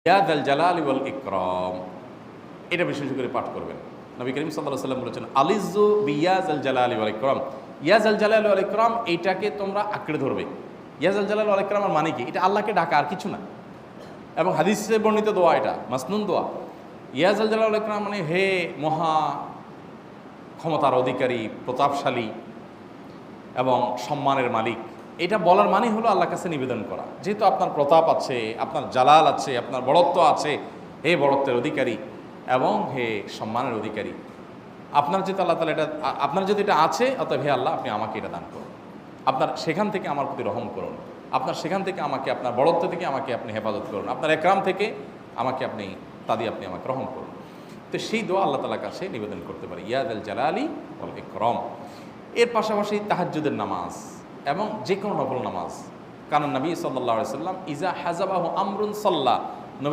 ইয়া যাল জালালি ওয়াল ইকরাম, এটা বিশেষ করে পাঠ করবেন। নবী করিম সাল্লাল্লাহু আলাইহি ওয়াসাল্লাম বলেছেন, আলিজ্জু বিয়া যাল জালালি ওয়াল ইকরাম, ইয়া যাল জালালি ওয়াল ইকরাম, এইটাকে তোমরা আঁকড়ে ধরবে। ইয়া যাল জালালি ওয়াল ইকরামের মানে কি? এটা আল্লাহকে ডাকা, আর কিছু না। এবং হাদিসে বর্ণিত দোয়া, এটা মাসনুন দোয়া। ইয়া যাল জালালি ওয়াল ইকরাম মানে হে মহা ক্ষমতার অধিকারী, প্রতাপশালী এবং সম্মানের মালিক। এটা বলার মানে হলো আল্লাহর কাছে নিবেদন করা, যেহেতু আপনার প্রতাপ আছে, আপনার জালাল আছে, আপনার বড়ত্ব আছে, হে বড়ত্বের অধিকারী এবং হে সম্মানের অধিকারী, আপনার যেহেতু আল্লাহ তাআলা এটা, আপনার যদি এটা আছে, অতএব হে আল্লাহ আপনি আমাকে এটা দান করুন, আপনার সেখান থেকে আমার প্রতি রহম করুন, আপনার সেখান থেকে আমাকে, আপনার বড়ত্ব থেকে আমাকে আপনি হেফাজত করুন, আপনার একরাম থেকে আমাকে আপনি, আপনি আমাকে রহম করুন। তো সেই দোয়া আল্লাহ তাআলার কাছে নিবেদন করতে পারি, ইয়া যাল জালালি ওয়াল ইকরাম। এর পাশাপাশি তাহাজ্জুদের নামাজ এবং যে কোনো নফল নামাজ। কারণ নবী সাল্লাল্লাহু আলাইহি ওয়াসাল্লাম ইজা হাজাবাহু আমরুন সাল্লা